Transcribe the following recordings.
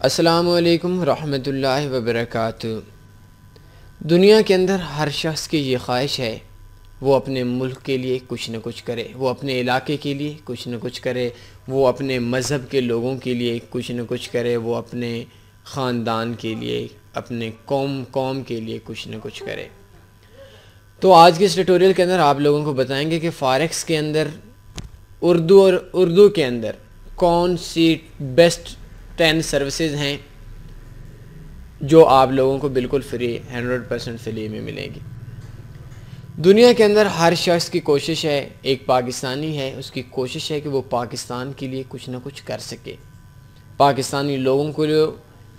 السلام علیکم ورحمۃ اللہ وبرکاتہ۔ دنیا کے اندر ہر شخص کی یہ خواہش ہے وہ اپنے ملک کے لیے کچھ نہ کچھ کرے، وہ اپنے علاقے کے لیے کچھ نہ کچھ کرے، وہ اپنے مذہب کے لوگوں کے لیے کچھ نہ کچھ کرے، وہ اپنے خاندان کے لیے، اپنے قوم کے لیے کچھ نہ کچھ کرے۔ تو آج کے اس ٹیوٹوریل کے اندر آپ لوگوں کو بتائیں گے کہ فاریکس کے اندر اردو کے اندر کون سی بیسٹ 10 سروسز ہیں جو آپ لوگوں کو بالکل فری 100% فری میں ملیں گی۔ دنیا کے اندر ہر شخص کی کوشش ہے، ایک پاکستانی ہے، اس کی کوشش ہے کہ وہ پاکستان کے لیے کچھ نہ کچھ کر سکے۔ پاکستانی لوگوں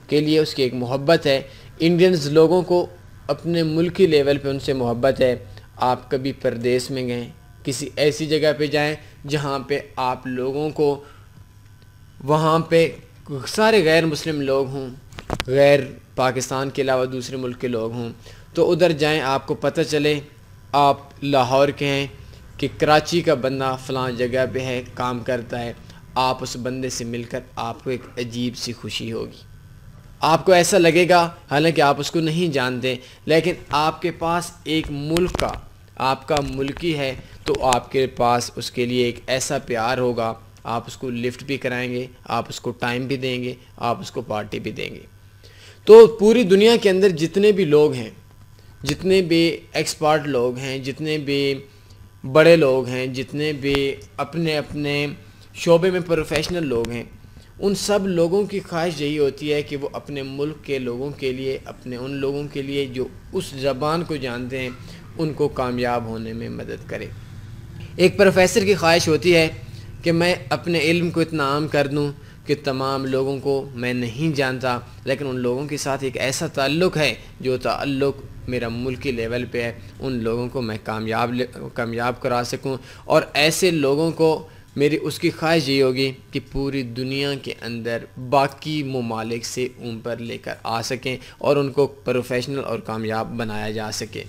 کے لیے اس کی ایک محبت ہے، انڈینز لوگوں کو اپنے ملکی لیول پہ ان سے محبت ہے۔ آپ کبھی پردیس میں گئیں، کسی ایسی جگہ پہ جائیں جہاں پہ آپ لوگوں کو وہاں پہ سارے غیر مسلم لوگ ہوں، غیر پاکستان کے علاوہ دوسرے ملک کے لوگ ہوں، تو ادھر جائیں، آپ کو پتہ چلے آپ لاہور کے ہیں کہ کراچی کا بندہ فلاں جگہ پہ ہے، کام کرتا ہے، آپ اس بندے سے مل کر آپ کو ایک عجیب سی خوشی ہوگی۔ آپ کو ایسا لگے گا، حالانکہ آپ اس کو نہیں جانتے، لیکن آپ کے پاس ایک ملک کا، آپ کا ملکی ہے، تو آپ کے پاس اس کے لیے ایک ایسا پیار ہوگا، آپ اس کو لفٹ بھی کرائیں گے، آپ اس کو ٹائم بھی دیں گے، آپ اس کو پارٹی بھی دیں گے۔ تو پوری دنیا کے اندر جتنے بھی لوگ ہیں، جتنے بھی ایکسپرٹ لوگ ہیں، جتنے بھی بڑے لوگ ہیں، جتنے بھی اپنے اپنے شعبے میں پروفیشنل لوگ ہیں، ان سب لوگوں کی خواہش یہی ہوتی ہے کہ وہ اپنے ملک کے لوگوں کے لیے، اپنے ان لوگوں کے لیے جو اس زبان کو جانتے ہیں، ان کو کامیاب ہونے میں مدد کرے۔ ایک پروفیسر کی خواہش ہوتی ہے کہ میں اپنے علم کو اتنا عام کر دوں کہ تمام لوگوں کو میں نہیں جانتا، لیکن ان لوگوں کے ساتھ ایک ایسا تعلق ہے جو تعلق میرا ملکی لیول پہ ہے، ان لوگوں کو میں کامیاب کرا سکوں، اور ایسے لوگوں کو میری اس کی خواہش یہ ہوگی کہ پوری دنیا کے اندر باقی ممالک سے اوپر لے کر آ سکیں اور ان کو پروفیشنل اور کامیاب بنایا جا سکے۔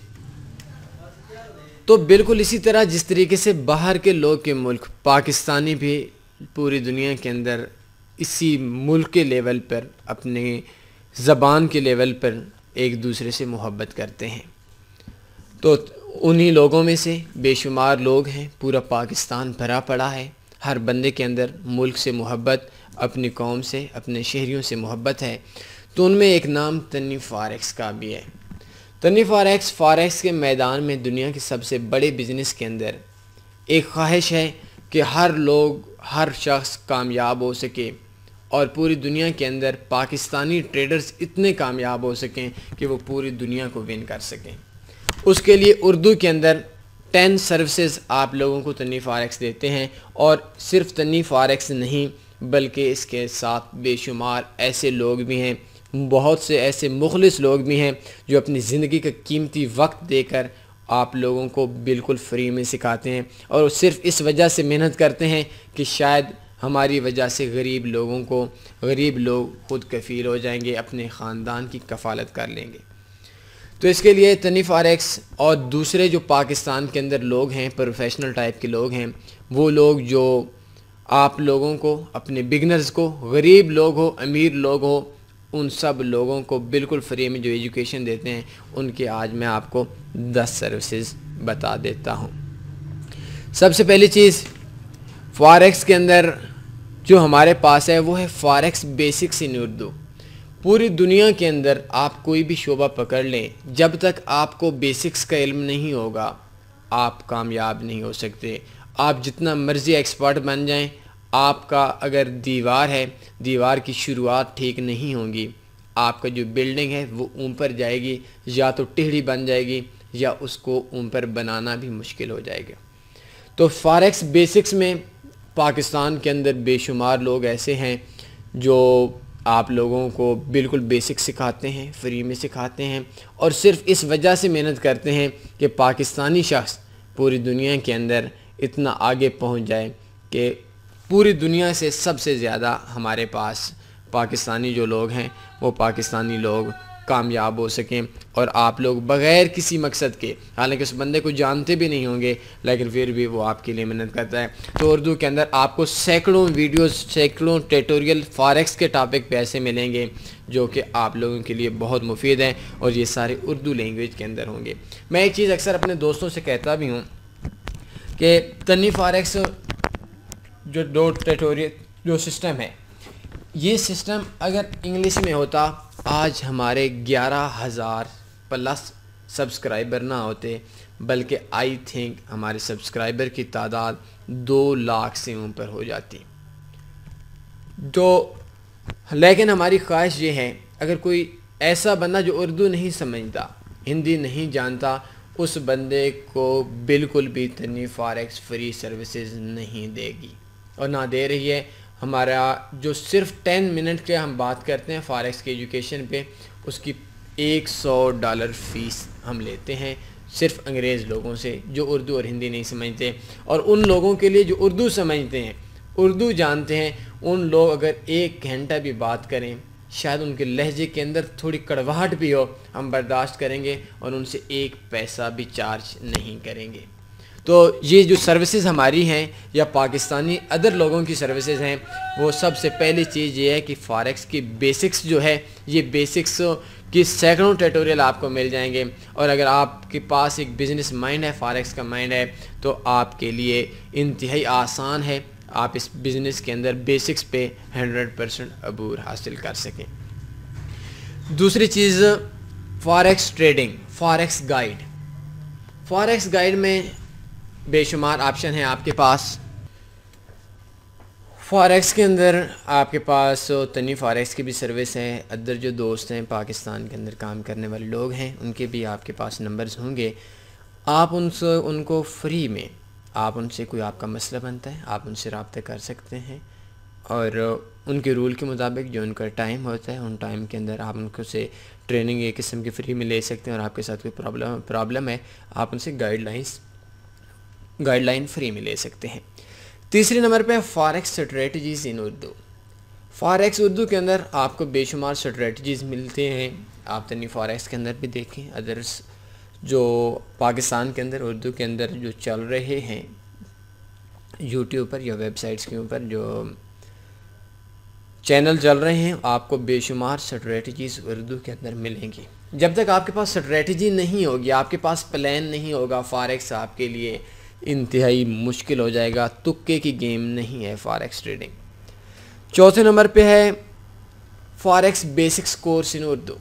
تو بالکل اسی طرح جس طریقے سے باہر کے لوگ کے ملک پاکستانی بھی پوری دنیا کے اندر اسی ملک کے لیول پر، اپنے زبان کے لیول پر ایک دوسرے سے محبت کرتے ہیں، تو انہی لوگوں میں سے بے شمار لوگ ہیں، پورا پاکستان بھرا پڑا ہے، ہر بندے کے اندر ملک سے محبت، اپنی قوم سے، اپنے شہریوں سے محبت ہے۔ تو ان میں ایک نام تنی فاریکس کا بھی ہے۔ تنی فاریکس کے میدان میں دنیا کے سب سے بڑے بزنس کے اندر ایک خواہش ہے کہ ہر شخص کامیاب ہو سکے، اور پوری دنیا کے اندر پاکستانی ٹریڈرز اتنے کامیاب ہو سکیں کہ وہ پوری دنیا کو ون کر سکیں۔ اس کے لیے اردو کے اندر 10 سروسز آپ لوگوں کو تنی فاریکس دیتے ہیں، اور صرف تنی فاریکس نہیں بلکہ اس کے ساتھ بے شمار ایسے لوگ بھی ہیں، بہت سے ایسے مخلص لوگ بھی ہیں جو اپنی زندگی کا قیمتی وقت دے کر آپ لوگوں کو بالکل فری میں سکھاتے ہیں، اور وہ صرف اس وجہ سے محنت کرتے ہیں کہ شاید ہماری وجہ سے غریب لوگ خود کفیل ہو جائیں گے، اپنے خاندان کی کفالت کر لیں گے۔ تو اس کے لیے تنی فاریکس اور دوسرے جو پاکستان کے اندر لوگ ہیں، پروفیشنل ٹائپ کے لوگ ہیں، وہ لوگ جو آپ لوگوں کو، اپنے بگنرز کو، غریب لوگ ہو، امیر لوگ ہو، ان سب لوگوں کو بالکل فری میں جو ایجوکیشن دیتے ہیں، ان کے آج میں آپ کو 10 سروسز بتا دیتا ہوں۔ سب سے پہلی چیز فاریکس کے اندر جو ہمارے پاس ہے وہ ہے فاریکس بیسکس ان اردو۔ پوری دنیا کے اندر آپ کوئی بھی شعبہ پکڑ لیں، جب تک آپ کو بیسکس کا علم نہیں ہوگا آپ کامیاب نہیں ہو سکتے۔ آپ جتنا مرضی ایکسپرٹ بن جائیں، آپ کا اگر دیوار ہے، دیوار کی شروعات ٹھیک نہیں ہوگی، آپ کا جو بلڈنگ ہے وہ اوپر جائے گی، یا تو ٹیڑھی بن جائے گی یا اس کو اوپر بنانا بھی مشکل ہو جائے گا۔ تو فاریکس بیسکس میں پاکستان کے اندر بے شمار لوگ ایسے ہیں جو آپ لوگوں کو بالکل بیسک سکھاتے ہیں، فری میں سکھاتے ہیں، اور صرف اس وجہ سے محنت کرتے ہیں کہ پاکستانی شخص پوری دنیا کے اندر اتنا آگے پہنچ جائے کہ پوری دنیا سے زیادہ ہمارے پاس پاکستانی جو لوگ ہیں وہ پاکستانی لوگ کامیاب ہو سکیں اور آپ لوگ بغیر کسی مقصد کے، حالانکہ اس بندے کو جانتے بھی نہیں ہوں گے لیکن پھر بھی وہ آپ کے لیے محنت کرتا ہے. تو اردو کے اندر آپ کو سینکڑوں ویڈیوز، سینکڑوں ٹیٹوریل فارکس کے ٹاپک پہ ایسے ملیں گے جو کہ آپ لوگوں کے لیے بہت مفید ہیں اور یہ سارے اردو لینگویج کے اندر ہوں گے. میں ایک چیز اکثر اپنے دوستوں سے کہتا بھی ہوں کہ تنی فارکس جو دو ٹیٹوریل جو سسٹم ہے، یہ سسٹم اگر انگلش میں ہوتا آج ہمارے 11,000 پلس سبسکرائبر نہ ہوتے، بلکہ آئی تھنک ہمارے سبسکرائبر کی تعداد 2 لاکھ سے اوپر ہو جاتی. تو لیکن ہماری خواہش یہ ہے اگر کوئی ایسا بندہ جو اردو نہیں سمجھتا، ہندی نہیں جانتا، اس بندے کو بالکل بھی تنی فارکس فری سروسز نہیں دے گی اور نہ دے رہی ہے. ہمارا جو صرف 10 منٹ کے ہم بات کرتے ہیں فارکس کی ایجوکیشن پہ، اس کی $100 فیس ہم لیتے ہیں صرف انگریز لوگوں سے جو اردو اور ہندی نہیں سمجھتے. اور ان لوگوں کے لیے جو اردو سمجھتے ہیں، اردو جانتے ہیں، ان لوگ اگر 1 گھنٹہ بھی بات کریں، شاید ان کے لہجے کے اندر تھوڑی کڑواہٹ بھی ہو، ہم برداشت کریں گے اور ان سے 1 پیسہ بھی چارج نہیں کریں گے. تو یہ جو سروسز ہماری ہیں یا پاکستانی ادر لوگوں کی سروسز ہیں، وہ سب سے پہلی چیز یہ ہے کہ فارکس کی بیسکس جو ہے، یہ بیسکس کی سینکڑوں ٹیٹوریل آپ کو مل جائیں گے. اور اگر آپ کے پاس ایک بزنس مائنڈ ہے، فارکس کا مائنڈ ہے، تو آپ کے لیے انتہائی آسان ہے آپ اس بزنس کے اندر بیسکس پہ 100% عبور حاصل کر سکیں. دوسری چیز forex trading, forex guide. Forex guide میں بے شمار آپشن ہیں آپ کے پاس. فارکس کے اندر آپ کے پاس تنی فارکس کی بھی سروس ہے. ادر جو دوست ہیں پاکستان کے اندر کام کرنے والے لوگ ہیں، ان کے بھی آپ کے پاس نمبرز ہوں گے. آپ ان کو فری میں، آپ ان سے کوئی آپ کا مسئلہ بنتا ہے، آپ ان سے رابطہ کر سکتے ہیں اور ان کے رول کے مطابق جو ان کا ٹائم ہوتا ہے، ان ٹائم کے اندر آپ ان کو سے ٹریننگ ایک قسم کی فری میں لے سکتے ہیں. اور آپ کے ساتھ کوئی پرابلم ہے، آپ ان سے گائیڈ لائن فری میں لے سکتے ہیں. تیسری نمبر پہ forex strategies in Urdu. Forex Urdu کے اندر آپ کو بے شمار اسٹریٹجیز ملتے ہیں. آپ تنی فارکس کے اندر بھی دیکھیں، ادرس جو پاکستان کے اندر اردو کے اندر جو چل رہے ہیں یوٹیوب پر یا ویب سائٹس کے اوپر جو چینل چل رہے ہیں، آپ کو بے شمار اسٹریٹجیز اردو کے اندر ملیں گی. جب تک آپ کے پاس اسٹریٹجی نہیں ہوگی، آپ کے پاس پلان نہیں ہوگا، فارکس آپ کے لیے انتہائی مشکل ہو جائے گا. تکے کی گیم نہیں ہے فارکس ٹریڈنگ. چوتھے نمبر پہ ہے فارکس بیسکس کورس ان اردو.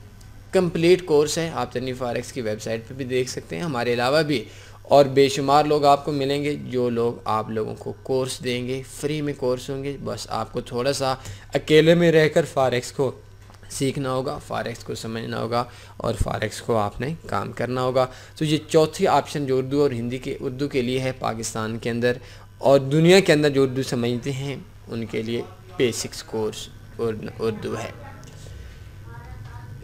کمپلیٹ کورس ہے، آپ تنی فارکس کی ویب سائٹ پہ بھی دیکھ سکتے ہیں، ہمارے علاوہ بھی اور بے شمار لوگ آپ کو ملیں گے جو لوگ آپ لوگوں کو کورس دیں گے. فری میں کورس ہوں گے، بس آپ کو تھوڑا سا اکیلے میں رہ کر فارکس کو سیکھنا ہوگا، فارکس کو سمجھنا ہوگا اور فارکس کو آپ نے کام کرنا ہوگا. تو یہ چوتھی آپشن جو اردو اور ہندی کے اردو کے لیے ہے پاکستان کے اندر اور دنیا کے اندر جو اردو سمجھتے ہیں ان کے لیے بیسکس کورس اردو ہے.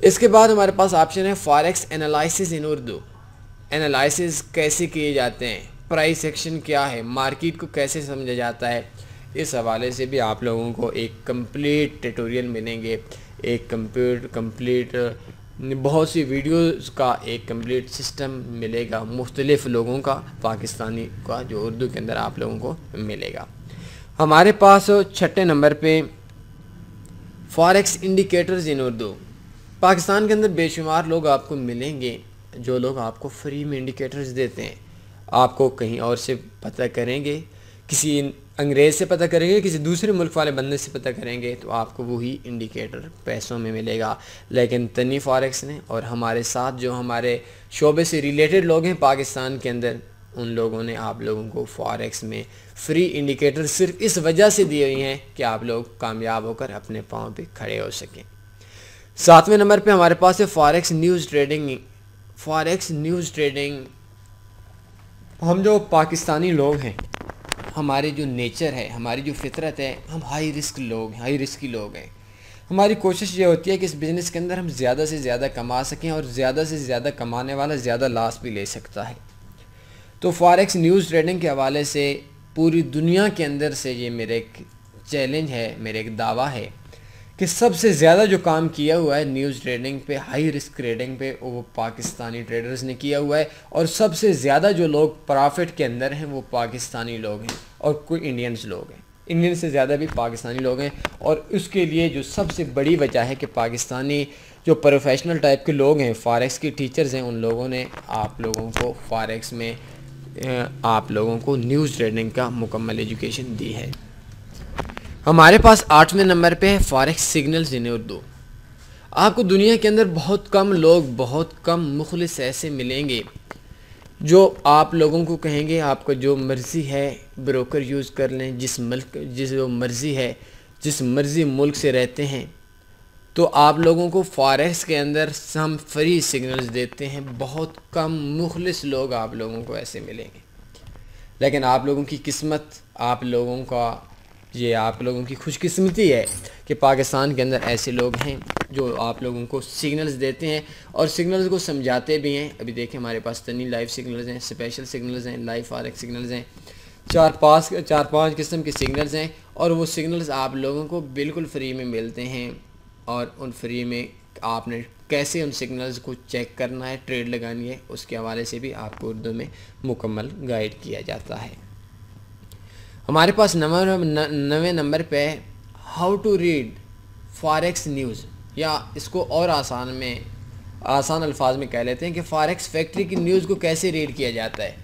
اس کے بعد ہمارے پاس آپشن ہے فارکس انالائسس ان اردو. انالائسس کیسے کیے جاتے ہیں، پرائس ایکشن کیا ہے، مارکیٹ کو کیسے سمجھا جاتا ہے، اس حوالے سے بھی آپ لوگوں کو ایک کمپلیٹ ٹیٹوریل ملیں گے. ایک کمپلیٹ بہت سی ویڈیوز کا ایک کمپلیٹ سسٹم ملے گا مختلف لوگوں کا، پاکستانی کا جو اردو کے اندر آپ لوگوں کو ملے گا. ہمارے پاس چھٹے نمبر پہ forex indicators in Urdu. Pakistan کے اندر بے شمار لوگ آپ کو ملیں گے جو لوگ آپ کو فری میں انڈیکیٹرز دیتے ہیں. آپ کو کہیں اور سے پتہ کریں گے، کسی انگریز سے پتہ کریں گے، کسی دوسرے ملک والے بندے سے پتہ کریں گے تو آپ کو وہی انڈیکیٹر پیسوں میں ملے گا. لیکن تنی فارکس نے اور ہمارے ساتھ جو ہمارے شعبے سے ریلیٹڈ لوگ ہیں پاکستان کے اندر، ان لوگوں نے آپ لوگوں کو فارکس میں فری انڈیکیٹر صرف اس وجہ سے دی ہوئی ہیں کہ آپ لوگ کامیاب ہو کر اپنے پاؤں پہ کھڑے ہو سکیں. ساتویں نمبر پہ ہمارے پاس ہے forex news trading. Forex news trading, ہم جو پاکستانی لوگ ہیں، ہمارے جو نیچر ہے، ہماری جو فطرت ہے، ہم ہائی رسکی لوگ ہیں. ہماری کوشش یہ ہوتی ہے کہ اس بزنس کے اندر ہم زیادہ سے زیادہ کما سکیں اور زیادہ سے زیادہ کمانے والا زیادہ لاس بھی لے سکتا ہے. تو فارکس نیوز ٹریڈنگ کے حوالے سے پوری دنیا کے اندر سے یہ میرے ایک چیلنج ہے، میرے ایک دعویٰ ہے کہ سب سے زیادہ جو کام کیا ہوا ہے نیوز ٹریڈنگ پہ، ہائی رسک ٹریڈنگ پہ، وہ پاکستانی ٹریڈرز نے کیا ہوا ہے، اور سب سے زیادہ جو لوگ پرافٹ کے اندر ہیں وہ پاکستانی لوگ ہیں اور کوئی انڈینز لوگ ہیں، انڈین سے زیادہ بھی پاکستانی لوگ ہیں۔ اور اس کے لیے جو سب سے بڑی وجہ ہے کہ پاکستانی جو پروفیشنل ٹائپ کے لوگ ہیں، فاریکس کے ٹیچرز ہیں، ان لوگوں نے آپ لوگوں کو فاریکس میں آپ لوگوں کو نیوز ٹریڈنگ کا مکمل ایجوکیشن دی ہے۔ ہمارے پاس 8ویں نمبر پہ ہے فاریکس سگنلز ان اردو۔ آپ کو دنیا کے اندر بہت کم لوگ، بہت کم مخلص ایسے ملیں گے جو آپ لوگوں کو کہیں گے آپ کو جو مرضی ہے بروکر یوز کر لیں، جس مرضی ہے، جس مرضی ملک سے رہتے ہیں، تو آپ لوگوں کو فاریکس کے اندر ہم فری سگنلز دیتے ہیں۔ بہت کم مخلص لوگ آپ لوگوں کو ایسے ملیں گے، لیکن آپ لوگوں کی قسمت، آپ لوگوں کی خوش قسمتی ہے کہ پاکستان کے اندر ایسے لوگ ہیں جو آپ لوگوں کو سگنلز دیتے ہیں اور سگنلز کو سمجھاتے بھی ہیں۔ ابھی دیکھیں ہمارے پاس تنی لائیو سگنلز ہیں، اسپیشل سگنلز ہیں، لائیو فاریکس سگنلز ہیں، چار پانچ قسم کے سگنلز ہیں، اور وہ سگنلز آپ لوگوں کو بالکل فری میں ملتے ہیں، اور ان فری میں آپ نے کیسے ان سگنلز کو چیک کرنا ہے، ٹریڈ لگانی ہے، اس کے حوالے سے بھی آپ کو اردو میں مکمل گائیڈ کیا جاتا ہے۔ ہمارے پاس 9ویں نمبر پہ how to read forex news, یا اس کو اور آسان الفاظ میں کہہ لیتے ہیں کہ فاریکس فیکٹری کی نیوز کو کیسے ریڈ کیا جاتا ہے۔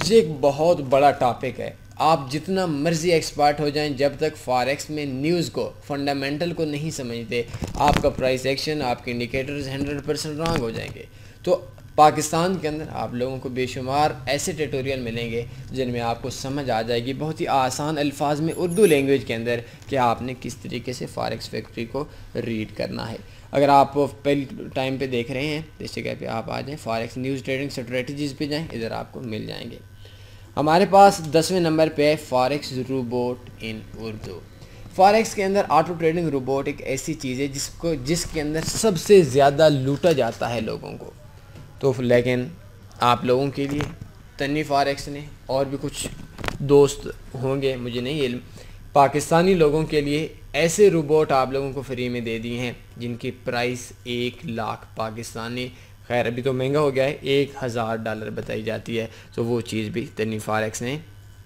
یہ ایک بہت بڑا ٹاپک ہے، آپ جتنا مرضی ایکسپرٹ ہو جائیں، جب تک فاریکس میں نیوز کو، فنڈامنٹل کو نہیں سمجھتے، آپ کا پرائس ایکشن، آپ کے انڈیکیٹرز 100% رانگ ہو جائیں گے۔ تو پاکستان کے اندر آپ لوگوں کو بے شمار ایسے ٹیٹوریل ملیں گے جن میں آپ کو سمجھ آ جائے گی بہت ہی آسان الفاظ میں اردو لینگویج کے اندر کہ آپ نے کس طریقے سے فاریکس فیکٹری کو ریڈ کرنا ہے۔ اگر آپ پہلی ٹائم پہ دیکھ رہے ہیں تو اس جگہ پہ آپ آ جائیں، فاریکس نیوز ٹریڈنگ اسٹریٹجیز پہ جائیں، ادھر آپ کو مل جائیں گے۔ ہمارے پاس 10ویں نمبر پہ فاریکس روبوٹ ان اردو۔ فاریکس کے اندر آٹو ٹریڈنگ روبوٹ ایک ایسی چیز ہے جس کے اندر سب سے زیادہ لوٹا جاتا ہے لوگوں کو، تو لیکن آپ لوگوں کے لیے تنی فاریکس نے اور بھی کچھ دوست ہوں گے، مجھے نہیں علم، پاکستانی لوگوں کے لیے ایسے روبوٹ آپ لوگوں کو فری میں دے دیے ہیں جن کی پرائس 1 لاکھ پاکستانی، خیر ابھی تو مہنگا ہو گیا ہے، $1000 بتائی جاتی ہے، تو وہ چیز بھی تنی فاریکس نے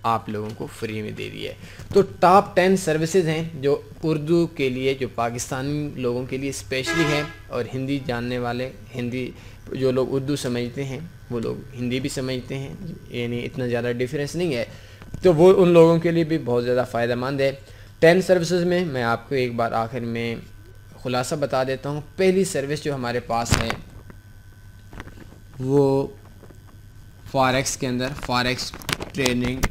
آپ لوگوں کو فری میں دے دی ہے۔ تو ٹاپ 10 سروسز ہیں جو اردو کے لیے، جو پاکستانی لوگوں کے لیے اسپیشلی ہیں، اور ہندی جاننے والے، ہندی جو لوگ اردو سمجھتے ہیں وہ لوگ ہندی بھی سمجھتے ہیں، یعنی اتنا زیادہ ڈیفرنس نہیں ہے، تو وہ ان لوگوں کے لیے بھی بہت زیادہ فائدہ مند ہے۔ 10 سروسز میں آپ کو ایک بار آخر میں خلاصہ بتا دیتا ہوں۔ پہلی سروس جو ہمارے پاس ہے وہ فاریکس کے اندر فاریکس ٹریڈنگ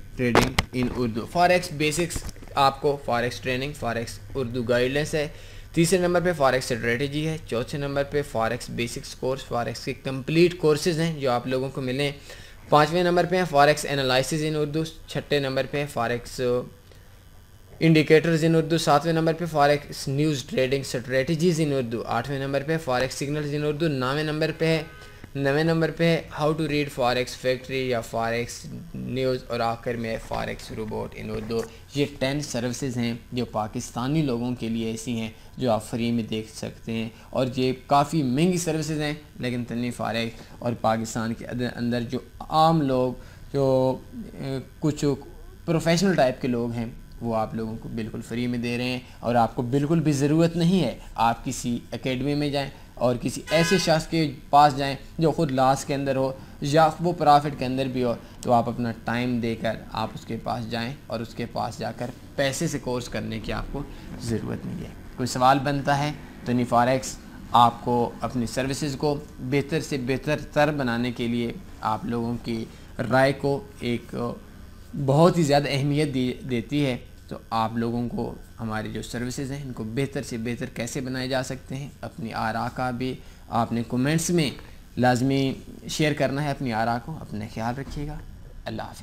ان اردو، فاریکس بیسکس، آپ کو forex training, forex Urdu guidance ہے۔ تیسرے نمبر پہ فاریکس اسٹریٹجی ہے۔ چوتھے نمبر پہ فاریکس بیسکس کورس، فاریکس کے کمپلیٹ کورسز ہیں جو آپ لوگوں کو ملیں۔ 5ویں نمبر پہ فاریکس انالائسز ان اردو۔ 6 نمبر پہ فاریکس انڈیکیٹرز ان اردو۔ 7ویں نمبر پہ forex news trading strategies in Urdu. 8ویں نمبر پہ فاریکس سگنلز ان اردو۔ 9ویں نمبر پہ how to read forex factory یا فاریکس نیوز، اور آخر میں فاریکس روبوٹ ان اردو۔ یہ 10 سروسز ہیں جو پاکستانی لوگوں کے لیے ایسی ہیں جو آپ فری میں دیکھ سکتے ہیں، اور یہ کافی مہنگی سروسز ہیں، لیکن تنی فاریکس اور پاکستان کے اندر جو عام لوگ، جو کچھ پروفیشنل ٹائپ کے لوگ ہیں، وہ آپ لوگوں کو بالکل فری میں دے رہے ہیں، اور آپ کو بالکل بھی ضرورت نہیں ہے آپ کسی اکیڈمی میں جائیں اور کسی ایسے شخص کے پاس جائیں جو خود لاس کے اندر ہو یا وہ پرافٹ کے اندر بھی ہو، تو آپ اپنا ٹائم دے کر آپ اس کے پاس جائیں، اور اس کے پاس جا کر پیسے سے کورس کرنے کی آپ کو ضرورت نہیں ہے۔ کوئی سوال بنتا ہے تو تنی فاریکس آپ کو اپنی سروسز کو بہتر سے بہتر تر بنانے کے لیے آپ لوگوں کی رائے کو ایک بہت ہی زیادہ اہمیت دیتی ہے، تو آپ لوگوں کو ہماری جو سروسز ہیں ان کو بہتر سے بہتر کیسے بنائے جا سکتے ہیں، اپنی آراء کا بھی آپ نے کومنٹس میں لازمی شیئر کرنا ہے، اپنی آراء کو۔ اپنا خیال رکھیے گا، اللہ حافظ۔